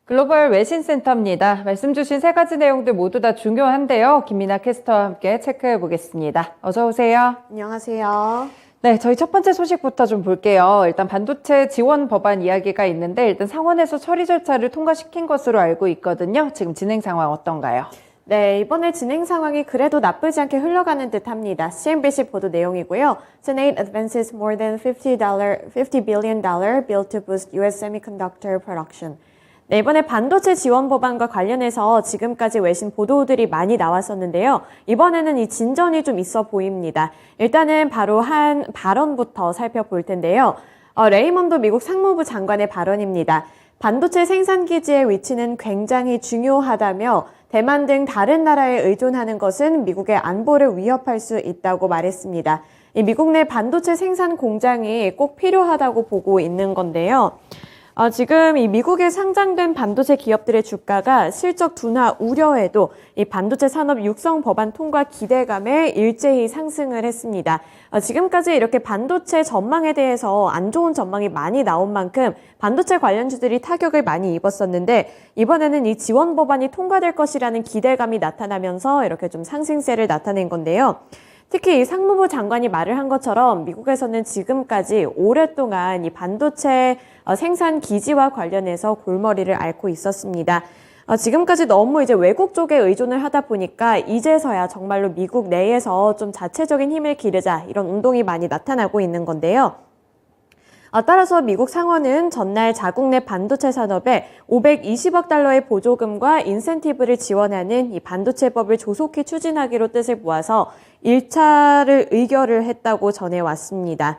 글로벌 외신센터입니다. 말씀 주신 세 가지 내용들 모두 다 중요한데요. 김민아 캐스터와 함께 체크해 보겠습니다. 어서 오세요. 안녕하세요. 네, 저희 첫 번째 소식부터 좀 볼게요. 일단 반도체 지원 법안 이야기가 있는데 일단 상원에서 처리 절차를 통과시킨 것으로 알고 있거든요. 지금 진행 상황 어떤가요? 네, 이번에 진행 상황이 그래도 나쁘지 않게 흘러가는 듯합니다. CNBC 보도 내용이고요. Senate advances more than $50 billion bill to boost U.S. semiconductor production. 네, 이번에 반도체 지원 법안과 관련해서 지금까지 외신 보도들이 많이 나왔었는데요. 이번에는 이 진전이 좀 있어 보입니다. 일단은 바로 한 발언부터 살펴볼 텐데요. 레이먼드 미국 상무부 장관의 발언입니다. 반도체 생산 기지의 위치는 굉장히 중요하다며 대만 등 다른 나라에 의존하는 것은 미국의 안보를 위협할 수 있다고 말했습니다. 이 미국 내 반도체 생산 공장이 꼭 필요하다고 보고 있는 건데요. 지금 이 미국에 상장된 반도체 기업들의 주가가 실적 둔화 우려에도 이 반도체 산업 육성 법안 통과 기대감에 일제히 상승을 했습니다. 지금까지 이렇게 반도체 전망에 대해서 안 좋은 전망이 많이 나온 만큼 반도체 관련주들이 타격을 많이 입었었는데 이번에는 이 지원 법안이 통과될 것이라는 기대감이 나타나면서 이렇게 좀 상승세를 나타낸 건데요. 특히 이 상무부 장관이 말을 한 것처럼 미국에서는 지금까지 오랫동안 이 반도체 생산 기지와 관련해서 골머리를 앓고 있었습니다. 지금까지 너무 이제 외국 쪽에 의존을 하다 보니까 이제서야 정말로 미국 내에서 좀 자체적인 힘을 기르자 이런 운동이 많이 나타나고 있는 건데요. 따라서 미국 상원은 전날 자국 내 반도체 산업에 520억 달러의 보조금과 인센티브를 지원하는 이 반도체법을 조속히 추진하기로 뜻을 모아서 1차를 의결을 했다고 전해왔습니다.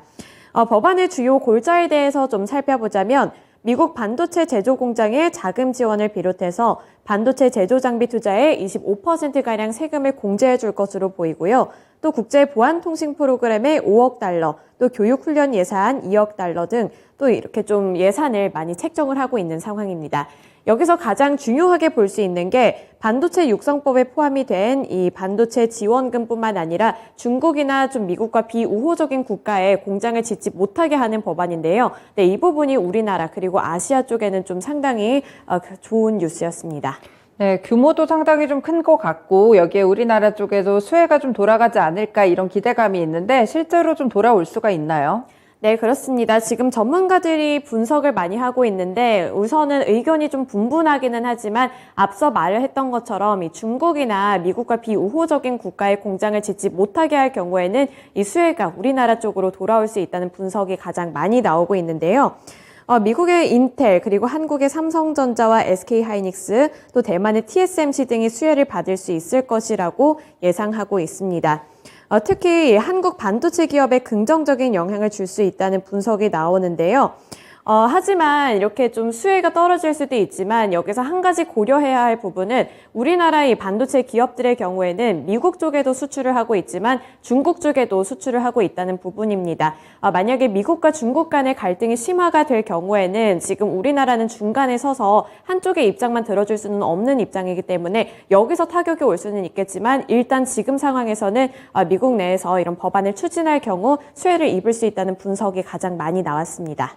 법안의 주요 골자에 대해서 좀 살펴보자면 미국 반도체 제조 공장의 자금 지원을 비롯해서 반도체 제조 장비 투자에 25%가량 세금을 공제해 줄 것으로 보이고요. 또 국제 보안 통신 프로그램에 5억 달러, 또 교육 훈련 예산 2억 달러 등 또 이렇게 좀 예산을 많이 책정을 하고 있는 상황입니다. 여기서 가장 중요하게 볼 수 있는 게 반도체 육성법에 포함이 된 이 반도체 지원금뿐만 아니라 중국이나 좀 미국과 비우호적인 국가에 공장을 짓지 못하게 하는 법안인데요. 네, 이 부분이 우리나라 그리고 아시아 쪽에는 좀 상당히 좋은 뉴스였습니다. 네, 규모도 상당히 좀 큰 것 같고 여기에 우리나라 쪽에도 수혜가 좀 돌아가지 않을까 이런 기대감이 있는데 실제로 좀 돌아올 수가 있나요? 네, 그렇습니다. 지금 전문가들이 분석을 많이 하고 있는데 우선은 의견이 좀 분분하기는 하지만 앞서 말을 했던 것처럼 이 중국이나 미국과 비우호적인 국가에 공장을 짓지 못하게 할 경우에는 이 수혜가 우리나라 쪽으로 돌아올 수 있다는 분석이 가장 많이 나오고 있는데요. 미국의 인텔 그리고 한국의 삼성전자와 SK하이닉스 또 대만의 TSMC 등이 수혜를 받을 수 있을 것이라고 예상하고 있습니다. 특히 한국 반도체 기업에 긍정적인 영향을 줄 수 있다는 분석이 나오는데요. 하지만 이렇게 좀 수혜가 떨어질 수도 있지만 여기서 한 가지 고려해야 할 부분은 우리나라의 반도체 기업들의 경우에는 미국 쪽에도 수출을 하고 있지만 중국 쪽에도 수출을 하고 있다는 부분입니다. 만약에 미국과 중국 간의 갈등이 심화가 될 경우에는 지금 우리나라는 중간에 서서 한쪽의 입장만 들어줄 수는 없는 입장이기 때문에 여기서 타격이 올 수는 있겠지만 일단 지금 상황에서는 미국 내에서 이런 법안을 추진할 경우 수혜를 입을 수 있다는 분석이 가장 많이 나왔습니다.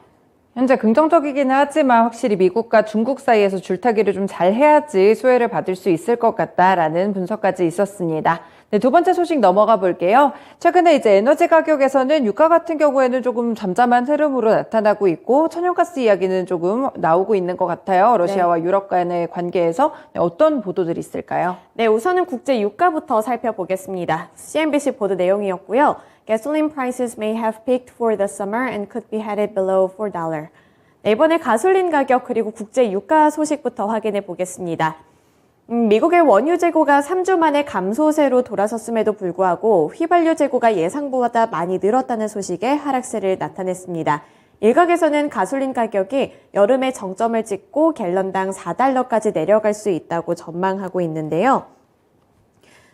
현재 긍정적이기는 하지만 확실히 미국과 중국 사이에서 줄타기를 좀 잘 해야지 수혜를 받을 수 있을 것 같다라는 분석까지 있었습니다. 네, 두 번째 소식 넘어가 볼게요. 최근에 이제 에너지 가격에서는 유가 같은 경우에는 조금 잠잠한 흐름으로 나타나고 있고 천연가스 이야기는 조금 나오고 있는 것 같아요. 러시아와 네. 유럽 간의 관계에서 어떤 보도들이 있을까요? 네, 우선은 국제 유가부터 살펴보겠습니다. CNBC 보도 내용이었고요. Gasoline prices may have peaked for the summer and could be headed below $4. 네, 이번에 가솔린 가격 그리고 국제 유가 소식부터 확인해 보겠습니다. 미국의 원유 재고가 3주 만에 감소세로 돌아섰음에도 불구하고 휘발유 재고가 예상보다 많이 늘었다는 소식에 하락세를 나타냈습니다. 일각에서는 가솔린 가격이 여름에 정점을 찍고 갤런당 4달러까지 내려갈 수 있다고 전망하고 있는데요.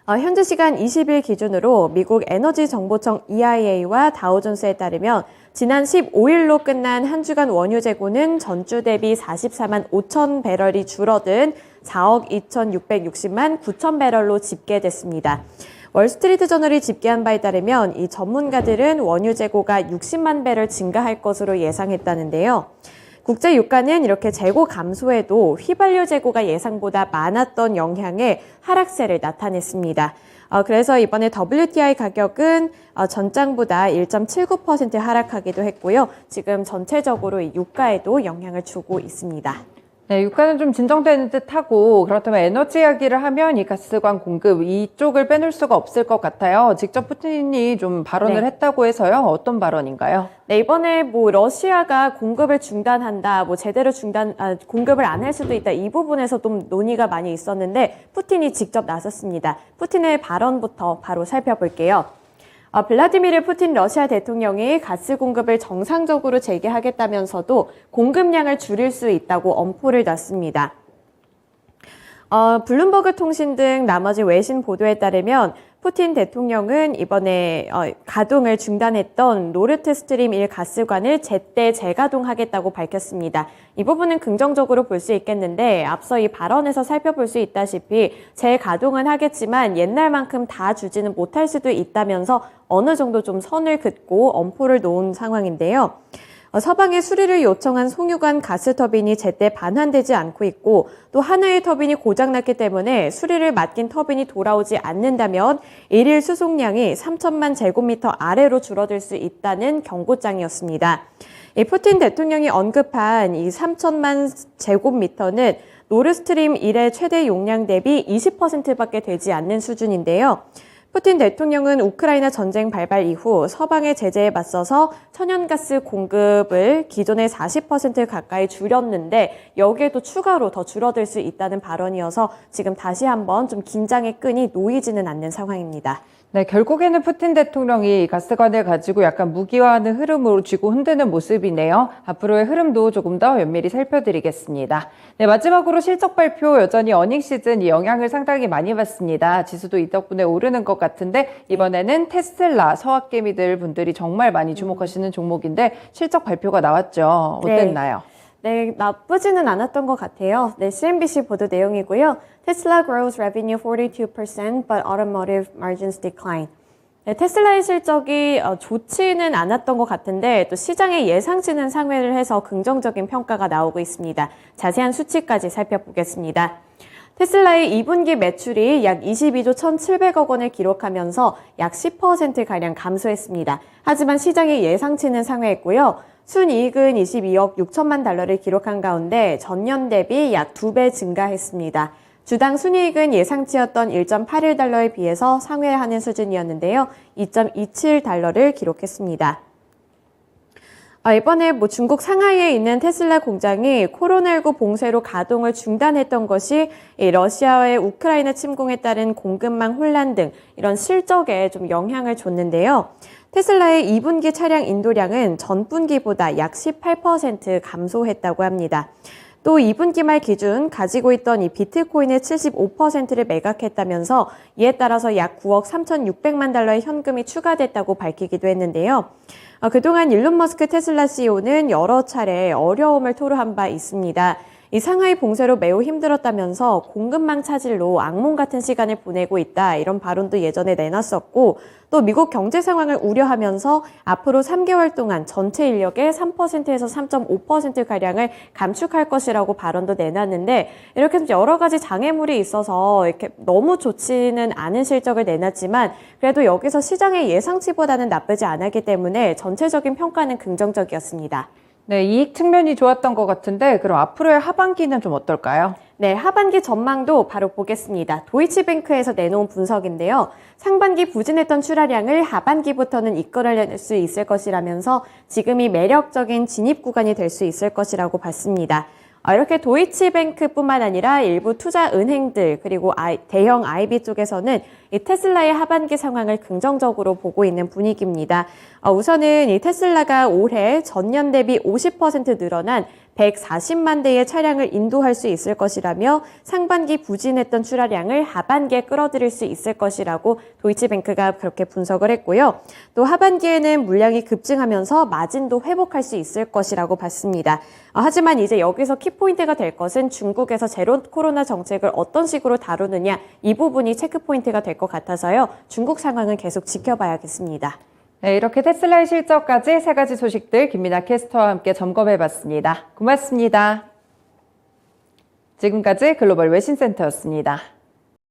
현지 시간 20일 기준으로 미국 에너지정보청 EIA와 다우존스에 따르면 지난 15일로 끝난 한 주간 원유 재고는 전주 대비 44만 5천 배럴이 줄어든 4억 2,660만 9천 배럴로 집계됐습니다. 월스트리트 저널이 집계한 바에 따르면 이 전문가들은 원유 재고가 60만 배럴 증가할 것으로 예상했다는데요. 국제 유가는 이렇게 재고 감소에도 휘발유 재고가 예상보다 많았던 영향에 하락세를 나타냈습니다. 그래서 이번에 WTI 가격은 전장보다 1.79% 하락하기도 했고요. 지금 전체적으로 이 유가에도 영향을 주고 있습니다. 네, 유가는 좀 진정되는 듯하고 그렇다면 에너지 이야기를 하면 이 가스관 공급 이쪽을 빼놓을 수가 없을 것 같아요. 직접 푸틴이 좀 발언을 했다고 해서요. 어떤 발언인가요? 네, 이번에 뭐 러시아가 공급을 중단한다, 뭐 제대로 공급을 안 할 수도 있다, 이 부분에서 좀 논의가 많이 있었는데 푸틴이 직접 나섰습니다. 푸틴의 발언부터 바로 살펴볼게요. 블라디미르 푸틴 러시아 대통령이 가스 공급을 정상적으로 재개하겠다면서도 공급량을 줄일 수 있다고 엄포를 놨습니다. 블룸버그 통신 등 나머지 외신 보도에 따르면 푸틴 대통령은 이번에 가동을 중단했던 노르트 스트림 1 가스관을 제때 재가동하겠다고 밝혔습니다. 이 부분은 긍정적으로 볼 수 있겠는데 앞서 이 발언에서 살펴볼 수 있다시피 재가동은 하겠지만 옛날만큼 다 주지는 못할 수도 있다면서 어느 정도 좀 선을 긋고 엄포를 놓은 상황인데요. 서방에 수리를 요청한 송유관 가스터빈이 제때 반환되지 않고 있고 또 하나의 터빈이 고장났기 때문에 수리를 맡긴 터빈이 돌아오지 않는다면 일일 수송량이 3천만 제곱미터 아래로 줄어들 수 있다는 경고장이었습니다. 이 푸틴 대통령이 언급한 이 3천만 제곱미터는 노르스트림 1의 최대 용량 대비 20%밖에 되지 않는 수준인데요. 푸틴 대통령은 우크라이나 전쟁 발발 이후 서방의 제재에 맞서서 천연가스 공급을 기존의 40% 가까이 줄였는데 여기에도 추가로 더 줄어들 수 있다는 발언이어서 지금 다시 한번 좀 긴장의 끈이 놓이지는 않는 상황입니다. 네, 결국에는 푸틴 대통령이 가스관을 가지고 약간 무기화하는 흐름으로 쥐고 흔드는 모습이네요. 앞으로의 흐름도 조금 더 면밀히 살펴드리겠습니다. 네, 마지막으로 실적 발표 여전히 어닝 시즌 이 영향을 상당히 많이 받습니다. 지수도 이 덕분에 오르는 것 같은데 이번에는 테슬라, 서학개미들 분들이 정말 많이 주목하시는 종목인데 실적 발표가 나왔죠. 어땠나요? 네, 나쁘지는 않았던 것 같아요. 네, CNBC 보도 내용이고요. Tesla grows revenue 42% but automotive margins decline. 네, 테슬라의 실적이 좋지는 않았던 것 같은데 또 시장의 예상치는 상회를 해서 긍정적인 평가가 나오고 있습니다. 자세한 수치까지 살펴보겠습니다. 테슬라의 2분기 매출이 약 22조 1,700억 원을 기록하면서 약 10%가량 감소했습니다. 하지만 시장의 예상치는 상회했고요. 순이익은 22억 6천만 달러를 기록한 가운데 전년 대비 약 2배 증가했습니다. 주당 순이익은 예상치였던 1.81달러에 비해서 상회하는 수준이었는데요. 2.27달러를 기록했습니다. 이번에 중국 상하이에 있는 테슬라 공장이 코로나19 봉쇄로 가동을 중단했던 것이 러시아의 우크라이나 침공에 따른 공급망 혼란 등 이런 실적에 좀 영향을 줬는데요. 테슬라의 2분기 차량 인도량은 전분기보다 약 18% 감소했다고 합니다. 또 2분기 말 기준 가지고 있던 이 비트코인의 75%를 매각했다면서 이에 따라서 약 9억 3,600만 달러의 현금이 추가됐다고 밝히기도 했는데요. 그동안 일론 머스크 테슬라 CEO는 여러 차례 어려움을 토로한 바 있습니다. 이 상하이 봉쇄로 매우 힘들었다면서 공급망 차질로 악몽 같은 시간을 보내고 있다 이런 발언도 예전에 내놨었고 또 미국 경제 상황을 우려하면서 앞으로 3개월 동안 전체 인력의 3%에서 3.5%가량을 감축할 것이라고 발언도 내놨는데 이렇게 여러 가지 장애물이 있어서 이렇게 너무 좋지는 않은 실적을 내놨지만 그래도 여기서 시장의 예상치보다는 나쁘지 않았기 때문에 전체적인 평가는 긍정적이었습니다. 네, 이익 측면이 좋았던 것 같은데 그럼 앞으로의 하반기는 좀 어떨까요? 네, 하반기 전망도 바로 보겠습니다. 도이치뱅크에서 내놓은 분석인데요. 상반기 부진했던 출하량을 하반기부터는 이끌어낼 수 있을 것이라면서 지금이 매력적인 진입 구간이 될 수 있을 것이라고 봤습니다. 이렇게 도이치뱅크뿐만 아니라 일부 투자 은행들 그리고 대형 IB 쪽에서는 이 테슬라의 하반기 상황을 긍정적으로 보고 있는 분위기입니다. 우선은 이 테슬라가 올해 전년 대비 50% 늘어난 140만 대의 차량을 인도할 수 있을 것이라며 상반기 부진했던 출하량을 하반기에 끌어들일 수 있을 것이라고 도이치뱅크가 그렇게 분석을 했고요. 또 하반기에는 물량이 급증하면서 마진도 회복할 수 있을 것이라고 봤습니다. 하지만 이제 여기서 키포인트가 될 것은 중국에서 제로 코로나 정책을 어떤 식으로 다루느냐 이 부분이 체크포인트가 될 것 같아서요. 중국 상황은 계속 지켜봐야겠습니다. 네, 이렇게 테슬라의 실적까지 세 가지 소식들 김민아 캐스터와 함께 점검해봤습니다. 고맙습니다. 지금까지 글로벌 외신센터였습니다.